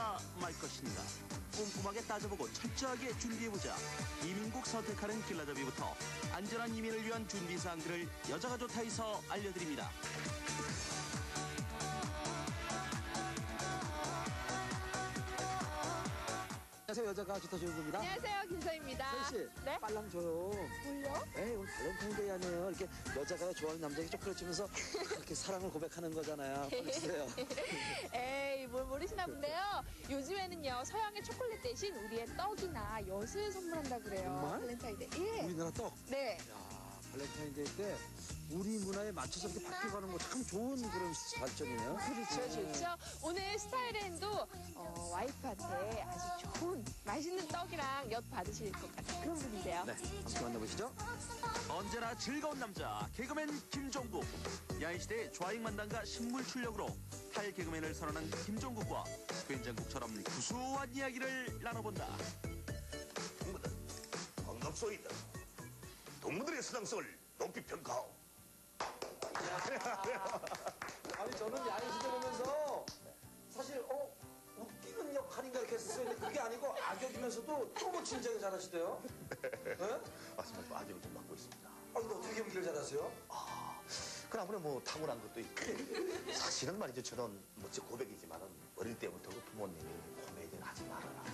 것인가 말 것인가 꼼꼼하게 따져보고 철저하게 준비해보자. 이민국 선택하는 길라잡이부터 안전한 이민을 위한 준비사항들을 여자가 좋다에서 알려드립니다. 안녕하세요. 여자가 좋다 조용구입니다. 안녕하세요. 김서희입니다. 서희 씨, 네? 빨랑 줘요. 뭘요? 에이, 오늘 발렌타인데이 아니에요. 이렇게 여자가 좋아하는 남자에게 초콜릿 주면서 그렇게 사랑을 고백하는 거잖아요. 빨리 주세요. 에이, 뭘 모르시나 본데요. 요즘에는요, 서양의 초콜릿 대신 우리의 떡이나 엿을 선물한다고 그래요. 정말? 발렌타인데이. 예. 우리나라 떡. 네. 야, 발렌타인데이 때 우리 문화에 맞춰서 이렇게 바뀌어가는 거 참 좋은 그런 발전이네요. 그렇죠, 좋죠. 오늘 스타일앤도 와이프한테 아주 좋은 맛있는 떡이랑 엿 받으실 것 같은 그런 분인데요. 네, 함께 만나보시죠. 언제나 즐거운 남자 개그맨 김종국. 야인시대의 좌익만담과 신물 출력으로 탈 개그맨을 선언한 김종국과 된장국처럼 구수한 이야기를 나눠본다. 동무들, 반갑소이다. 동무들의 수상성을 높이 평가하오. 아니, 저는 야인시대 보면서 사실, 웃기는 역할인가 이렇게 했었어요. 근데 그게 아니고 악역이면서도 너무 진작에 잘하시대요. 네? 맞습니다. 아직은 좀 맡고 있습니다. 근데 어떻게 연기를 잘하세요? 그럼 아무래도 뭐 타고난 것도 있고 사실은 말이죠. 저는 제 고백이지만은 어릴 때부터 그 부모님이 코미디는 하지 말아라.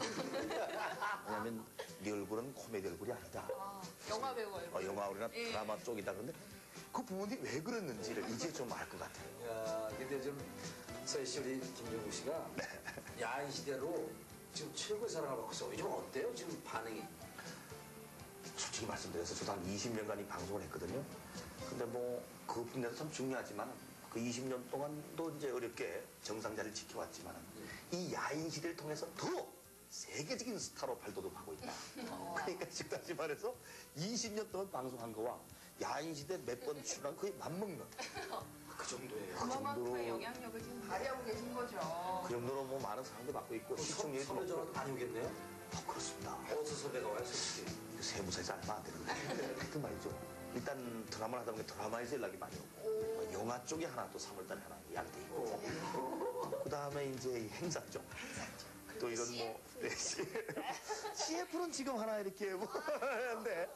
왜냐면 네 얼굴은 코미디 얼굴이 아니다. 영화 배우 얼굴. 영화나 드라마 쪽이다. 그런데 그 부모님이 왜 그랬는지를 이제 좀 알 것 같아요. 야, 근데 요즘 서희 씨, 우리 김종국 씨가 야인 시대로 지금 최고의 사랑을 받고 있어요. 요즘 어때요? 지금 반응이? 솔직히 말씀드려서 저도 한 20년간 이 방송을 했거든요. 근데 뭐 그 분야도 참 중요하지만 그 20년 동안도 이제 어렵게 정상자리를 지켜왔지만 이 야인 시대를 통해서 더 세계적인 스타로 발돋움하고 있다. 그러니까 즉 다시 말해서 20년 동안 방송한 거와 야인 시대 몇 번 출연 거의 맞먹는 그 정도예요. 그만큼의 영향력을 지금 발휘하고 계신 거죠. 그 정도로 뭐 많은 사랑도 받고 있고 시청률이 섭외 전화도 많이 오겠네요? 그렇습니다. 어디서 섭외가 와요, 솔직히? 세무사에서 얼마 안 되는데 하여튼 말이죠. 일단 드라마를 하다 보니까 드라마에서 연락이 많이 오고 영화 쪽에 하나 또 3월달에 하나 예약이 돼 있고 그 다음에 이제 이 행사 쪽 또 이런 뭐 CF는 지금 하나 이렇게 뭐 하는데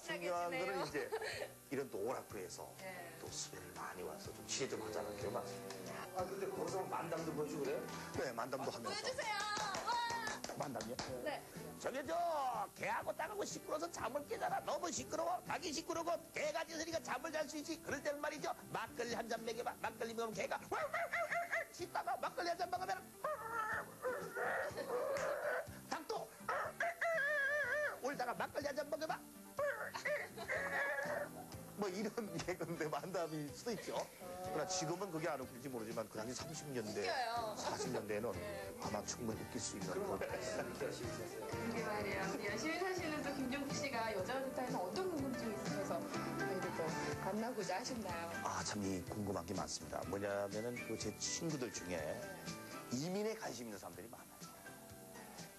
중요한 거는 이제 이런 또 오라프에서 또 수배를 많이 와서 좀 취재 좀 하자는 게 많습니다. 근데 거기서 만담도 보여주고 그래요? 네, 만담도 하면서. 보여주세요. 만담이요? 네. 저기 개하고 땅하고 시끄러워서 잠을 깨잖아. 너무 시끄러워. 닭이 시끄러워. 개가 짖으니까 잠을 잘 수 있지. 그럴 때는 말이죠. 막걸리 한 잔 먹여봐. 막걸리 먹으면 개가 짖다가 막걸리 한 잔 먹으면 닭도 울다가 막걸리 한 잔 먹여봐. 뭐 이런 개그인데 만담일 수도 있죠. 그러나 지금은 그게 안 웃길지 모르지만 그 당시 30년대, 웃겨요. 40년대에는 아마 충분히 웃길 수 있는 그런 이렇게 열심히 사세요. 그게 말이에요. 우리 열심히 사시는 또 김종국 씨가 여자가 좋다에서 어떤 궁금증이 있으셔서 저희를 또 만나고자 하셨나요? 참 이 궁금한 게 많습니다. 뭐냐면은 그 제 친구들 중에 이민에 관심 있는 사람들이 많아요.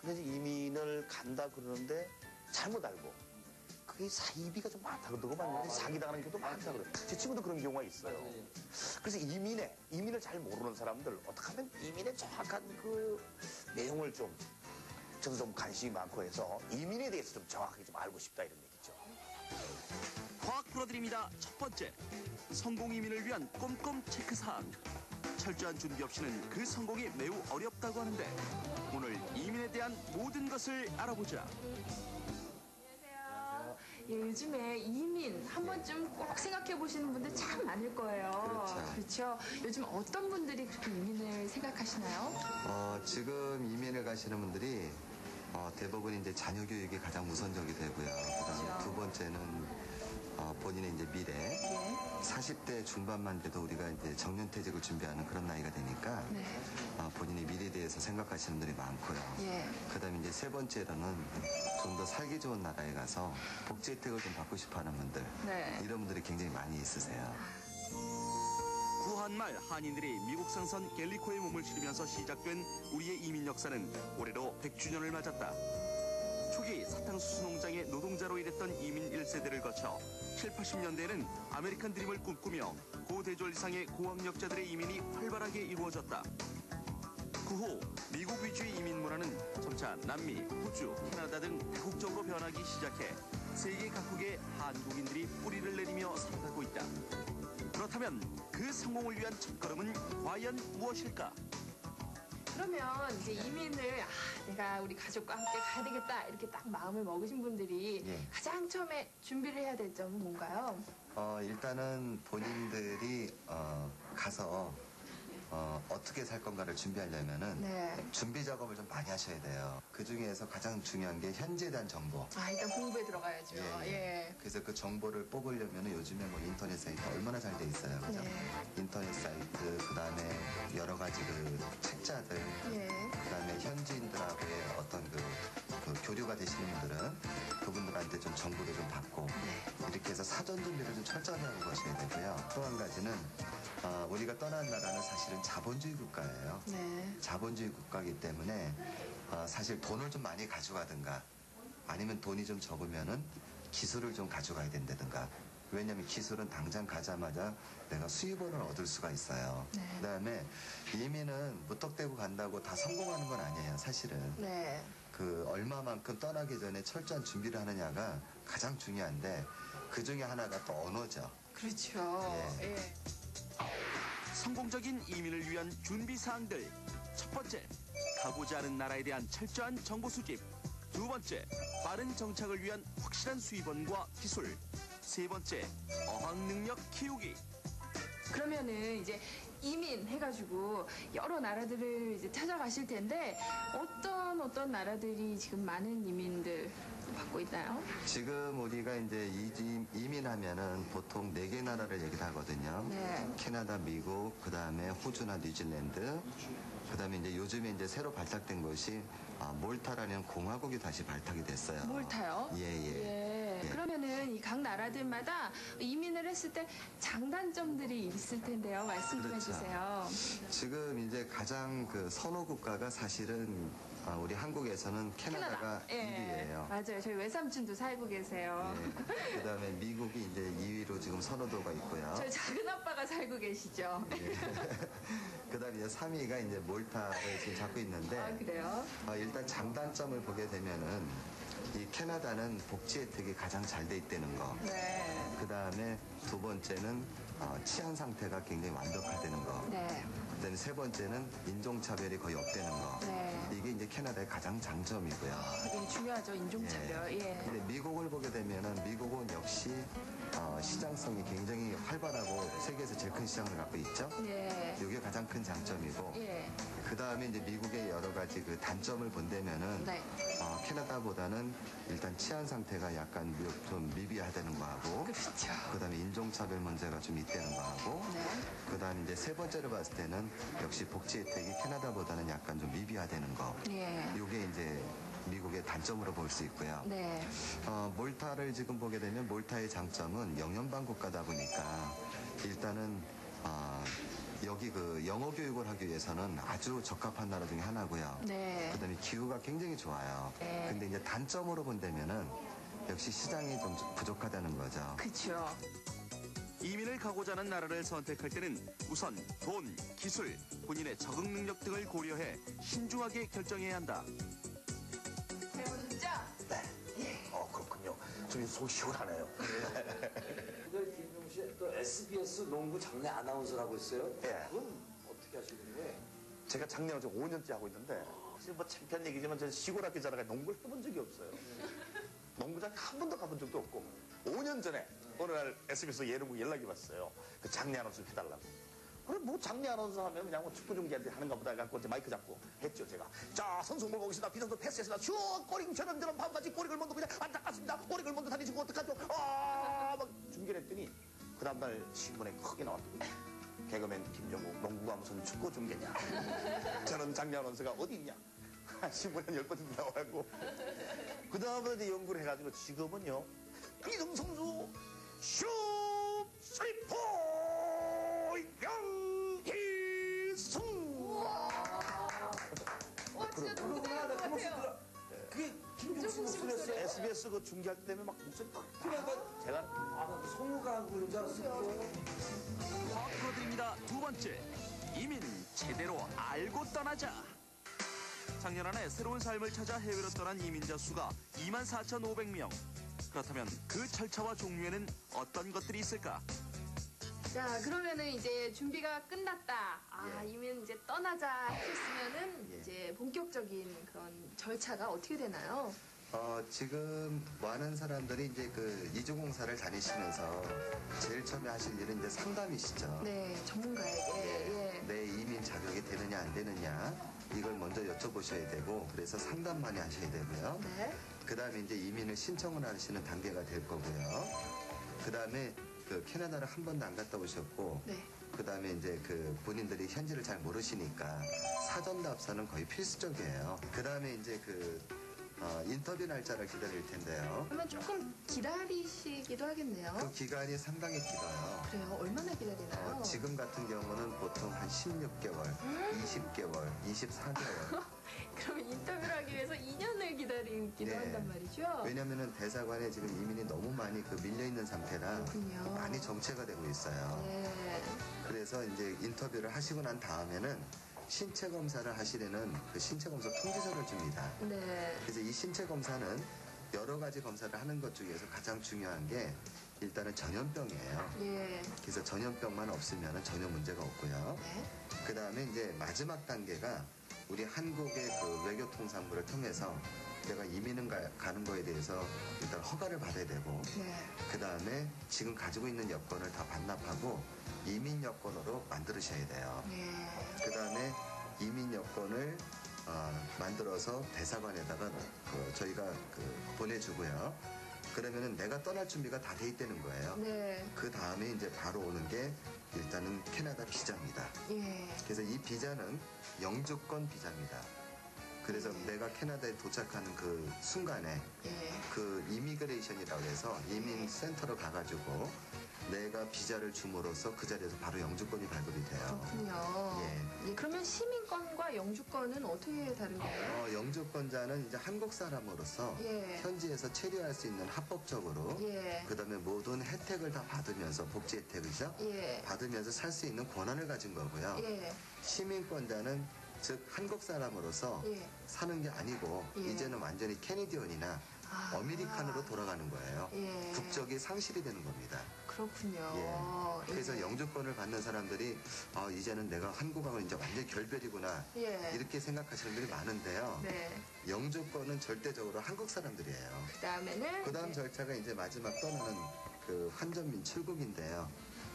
근데 이제 이민을 간다 그러는데 잘못 알고 그게 사이비가 좀 많다 그러더구만요. 사기당하는 경우도 많다 그래요. 제 친구도 그런 경우가 있어요. 그래서 이민을 잘 모르는 사람들 어떻게 하면 이민의 정확한 그 내용을 저도 좀 관심이 많고 해서 이민에 대해서 좀 정확하게 좀 알고 싶다 이런 얘기죠. 과학 풀어드립니다. 첫 번째, 성공 이민을 위한 꼼꼼 체크사항. 철저한 준비 없이는 그 성공이 매우 어렵다고 하는데 오늘 이민에 대한 모든 것을 알아보자. 예, 요즘에 이민 한 번쯤 꼭 생각해 보시는 분들 참 많을 거예요. 그렇죠. 요즘 어떤 분들이 그렇게 이민을 생각하시나요? 지금 이민을 가시는 분들이 대부분 이제 자녀 교육이 가장 우선적이 되고요. 그다음 두 번째는 본인의 이제 미래. 40대 중반만 돼도 우리가 이제 정년퇴직을 준비하는 그런 나이가 되니까 본인의 미래에 대해서 생각하시는 분들이 많고요. 그다음에 이제 세 번째로는 좀 더 살기 좋은 나라에 가서 복지 혜택을 좀 받고 싶어하는 분들. 이런 분들이 굉장히 많이 있으세요. 구한말 한인들이 미국 상선 갤리코에 몸을 실으면서 시작된 우리의 이민 역사는 올해로 100주년을 맞았다. 초기 사탕수수 농장의 노동자로 일했던 이민 1세대를 거쳐 7, 80년대에는 아메리칸 드림을 꿈꾸며 고대졸 이상의 고학력자들의 이민이 활발하게 이루어졌다. 그 후 미국 위주의 이민 문화는 점차 남미, 호주, 캐나다 등 다국적으로 변하기 시작해 세계 각국의 한국인들이 뿌리를 내리며 살아가고 있다. 그렇다면 그 성공을 위한 첫걸음은 과연 무엇일까? 그러면 이제 이민을 내가 우리 가족과 함께 가야 되겠다 이렇게 딱 마음을 먹으신 분들이 예. 가장 처음에 준비를 해야 될 점은 뭔가요? 일단은 본인들이 가서 어떻게 살 건가를 준비하려면은 네. 준비 작업을 좀 많이 하셔야 돼요. 그 중에서 가장 중요한 게 현지에 대한 정보. 일단 공부에 들어가야죠. 예. 그래서 그 정보를 뽑으려면 요즘에 뭐 인터넷 사이트 얼마나 잘 돼 있어요. 그죠? 네. 인터넷 사이트, 그 다음에 여러 가지 그 책자들, 예. 그 다음에 현지인들하고의 어떤 그 교류가 되시는 분들은 그분들한테 좀 정보를 좀 받고 이렇게 해서 사전 준비를 좀 철저하게 하고 가셔야 되고요. 또 한 가지는 우리가 떠난 나라는 사실은 자본주의 국가예요. 네. 자본주의 국가이기 때문에 사실 돈을 좀 많이 가져가든가 아니면 돈이 좀 적으면은 기술을 좀 가져가야 된다든가. 왜냐하면 기술은 당장 가자마자 내가 수입원을 얻을 수가 있어요. 네. 그다음에 이민은 무턱대고 간다고 다 성공하는 건 아니에요. 사실은 네. 그 얼마만큼 떠나기 전에 철저한 준비를 하느냐가 가장 중요한데 그 중에 하나가 또 언어죠. 그렇죠. 예. 예. 성공적인 이민을 위한 준비 사항들. 첫 번째, 가고자 하는 나라에 대한 철저한 정보 수집. 두 번째, 빠른 정착을 위한 확실한 수입원과 기술. 세 번째, 어학 능력 키우기. 그러면은 이제 이민 해가지고 여러 나라들을 이제 찾아가실 텐데 어떤 나라들이 지금 많은 이민들 받고 있나요? 지금 우리가 이제 이민하면은 보통 4개 나라를 얘기를 하거든요. 네. 캐나다, 미국, 그 다음에 호주나 뉴질랜드, 그 다음에 이제 요즘에 이제 새로 발탁된 것이 몰타라는 공화국이 다시 발탁이 됐어요. 몰타요? 예. 그러면은 이 각 나라들마다 이민을 했을 때 장단점들이 있을 텐데요. 말씀 좀 그렇죠. 해주세요. 지금 이제 가장 그 선호 국가가 사실은 우리 한국에서는 캐나다가 1위예요. 맞아요. 저희 외삼촌도 살고 계세요. 그 다음에 미국이 이제 2위로 지금 선호도가 있고요. 저희 작은 아빠가 살고 계시죠. 그 다음에 이제 3위가 이제 몰타를 지금 잡고 있는데 그래요? 일단 장단점을 보게 되면은 이 캐나다는 복지 혜택이 가장 잘 돼 있다는 거. 네. 그 다음에 두 번째는 치안 상태가 굉장히 완벽하다는 거. 네. 그다음에 세 번째는 인종차별이 거의 없다는 거. 네. 이게 이제 캐나다의 가장 장점이고요. 예, 중요하죠. 인종차별. 예. 근데 미국을 보게 되면은 미국은 역시 시장성이 굉장히 활발하고 세계에서 제일 큰 시장을 갖고 있죠. 예. 이게 가장 큰 장점이고. 예. 그 다음에 이제 미국의 여러 가지 그 단점을 본다면은 네. 캐나다보다는 일단 치안 상태가 약간 좀 미비하다는 거하고. 그렇죠. 그다음에 인종차별 문제가 좀 있다는 거하고. 네. 그다음에 이제 세 번째로 봤을 때는 역시 복지 혜택이 캐나다보다는 약간 좀 미비하다는 거. 예. 이게 이제 미국의 단점으로 볼 수 있고요. 네. 몰타를 지금 보게 되면 몰타의 장점은 영연방 국가다 보니까 일단은 여기 그 영어 교육을 하기 위해서는 아주 적합한 나라 중에 하나고요. 네. 그다음에 기후가 굉장히 좋아요. 네. 근데 이제 단점으로 본다면은 역시 시장이 좀 부족하다는 거죠. 그렇죠. 이민을 가고자 하는 나라를 선택할 때는 우선 돈, 기술, 본인의 적응 능력 등을 고려해 신중하게 결정해야 한다. 배우셨죠? 그렇군요. 좀 속 시원하네요. 근데 김종 씨, 또 SBS 농구 장내 아나운서라고 했어요? 예. 그건 어떻게 하시는 거예요? 제가 작년에 5년째 하고 있는데 사실 뭐 창피한 얘기지만 저는 시골 학교 자라가 농구를 해본 적이 없어요. 농구장 한 번도 가본 적도 없고 5년 전에 어느 날 SBS 예능국 연락이 왔어요. 그 장내 아나운서 해달라고. 그래 뭐 장내 아나운서 하면 그냥 뭐 축구 중계한테 하는가 보다 해갖고 이제 마이크 잡고 했죠 제가. 자 선수 뭘 보겠습니다. 비선수 패스했습니다. 슛 꼬링 저런저런 밤까지 꼬리를 먼저 그냥 안타깝습니다. 꼬리를 먼저 다니시고 어떡하죠? 막 중계를 했더니 그 다음날 신문에 크게 나왔더군요. 개그맨 김정국 농구가 무슨 축구 중계냐. 저는 장내 아나운서가 어디 있냐. 신문에 10번 나와고 그 다음에 이제 연구를 해가지고 지금은요 이등 선수 슛 스리포 명희승 진짜 너무 잘하는 것 같아요. 그게 김종 씨 목소리였어요? SBS 그 중계할 때 되면 막 목소리 딱 그러니까 제가 성우가 그런 줄 알았어요. 더 풀어드립니다. 두 번째, 이민 제대로 알고 떠나자. 작년 한 해 새로운 삶을 찾아 해외로 떠난 이민자 수가 24,500명. 그렇다면 그 절차와 종류에는 어떤 것들이 있을까? 자, 그러면은 이제 준비가 끝났다. 아, 이민 이제 떠나자 했으면은 이제 본격적인 그런 절차가 어떻게 되나요? 지금 많은 사람들이 이제 그 이주공사를 다니시면서 제일 처음에 하실 일은 이제 상담이시죠. 네, 전문가에게. 예. 내 이민 자격이 되느냐 안 되느냐 이걸 먼저 여쭤보셔야 되고 그래서 상담 많이 하셔야 되고요. 네. 그 다음에 이제 이민을 신청을 하시는 단계가 될 거고요. 그 다음에 그 캐나다를 한 번도 안 갔다 오셨고 네. 그 다음에 이제 그 본인들이 현지를 잘 모르시니까 사전 답사는 거의 필수적이에요. 그 다음에 이제 그 인터뷰 날짜를 기다릴 텐데요. 그러면 조금 기다리시기도 하겠네요. 그 기간이 상당히 길어요. 그래요? 얼마나 기다리나요? 지금 같은 경우는 보통 한 16개월, 20개월, 24개월. 그러면 인터뷰를 하기 위해서 2년을 기다리기도 네. 한단 말이죠? 왜냐면은 대사관에 지금 이민이 너무 많이 밀려있는 상태라 그렇군요. 많이 정체가 되고 있어요. 네. 그래서 이제 인터뷰를 하시고 난 다음에는 신체 검사를 하시려는 그 신체 검사 통지서를 줍니다. 네. 그래서 이 신체 검사는 여러 가지 검사를 하는 것 중에서 가장 중요한 게 일단은 전염병이에요. 예. 그래서 전염병만 없으면 전혀 문제가 없고요. 네. 그 다음에 이제 마지막 단계가 우리 한국의 그 외교통상부를 통해서 내가 이민을 가는 거에 대해서 일단 허가를 받아야 되고 네. 그 다음에 지금 가지고 있는 여권을 다 반납하고 이민 여권으로 만들으셔야 돼요. 예. 그 다음에 이민 여권을 만들어서 대사관에다가 저희가 보내주고요. 그러면은 내가 떠날 준비가 다 돼 있다는 거예요. 네. 그 다음에 이제 바로 오는 게 일단은 캐나다 비자입니다. 예. 그래서 이 비자는 영주권 비자입니다. 그래서 내가 캐나다에 도착하는 그 순간에 예. 그 이미그레이션이라고 해서 이민센터로 가가지고 내가 비자를 줌으로써 그 자리에서 바로 영주권이 발급이 돼요. 그렇군요. 예. 예, 그러면 시민권과 영주권은 어떻게 다른가요? 영주권자는 이제 한국 사람으로서 예. 현지에서 체류할 수 있는 합법적으로 예. 그다음에 모든 혜택을 다 받으면서 복지 혜택이죠. 예. 받으면서 살 수 있는 권한을 가진 거고요. 예. 시민권자는 즉 한국 사람으로서 예. 사는 게 아니고 예. 이제는 완전히 캐네디언이나 아. 어메리칸으로 돌아가는 거예요. 예. 국적이 상실이 되는 겁니다. 그렇군요. 예. 그래서 예. 영주권을 받는 사람들이 이제는 내가 한국하고 이제 완전히 결별이구나 예. 이렇게 생각하시는 분이 많은데요. 네. 영주권은 절대적으로 한국 사람들이에요. 그다음에는 그 다음 네. 절차가 이제 마지막 떠나는 그 환전민 출국인데요.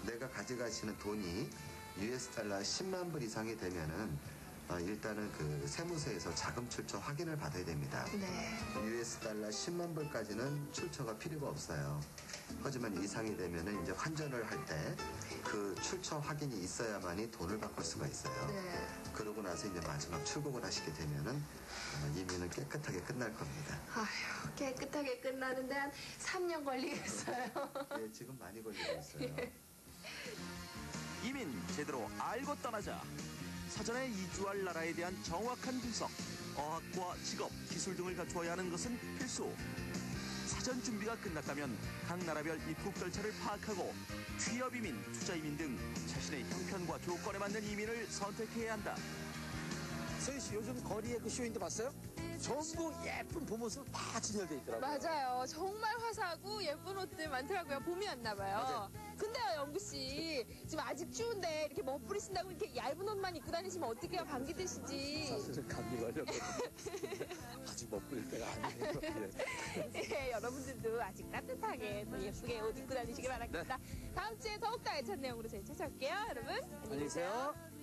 내가 가져가시는 돈이 US 달러 10만 불 이상이 되면은 일단은 그 세무서에서 자금 출처 확인을 받아야 됩니다. 네. US 달러 10만 불까지는 출처가 필요가 없어요. 하지만 이상이 되면은 이제 환전을 할 때 그 출처 확인이 있어야만이 돈을 바꿀 수가 있어요. 네. 그러고 나서 이제 마지막 출국을 하시게 되면은 이민은 깨끗하게 끝날 겁니다. 아휴, 깨끗하게 끝나는데 한 3년 걸리겠어요. 네, 지금 많이 걸리고 있어요. 이민 제대로 알고 떠나자. 사전에 이주할 나라에 대한 정확한 분석, 어학과 직업, 기술 등을 갖추어야 하는 것은 필수. 사전 준비가 끝났다면 각 나라별 입국 절차를 파악하고 취업 이민, 투자 이민 등 자신의 형편과 조건에 맞는 이민을 선택해야 한다. 서희 씨 요즘 거리에 그 쇼인도 봤어요? 전부 예쁜 봄옷으로 다 진열돼 있더라고요. 맞아요. 정말 화사하고 예쁜 옷들 많더라고요. 봄이 왔나 봐요. 근데요, 영구 씨. 지금 아직 추운데 이렇게 멋부리 신다고 이렇게 얇은 옷만 입고 다니시면 어떡해요? 감기 드시지. 사실은 감기 걸렸거든요. 아직 멋부릴 때가 아니에요. 예. 예, 여러분들도 아직 따뜻하게 더 예쁘게 옷 입고 다니시길 바랍니다. 다음 주에 더욱더 알찬 내용으로 저희 찾아올게요. 여러분, 안녕히 안녕히 계세요. 계세요.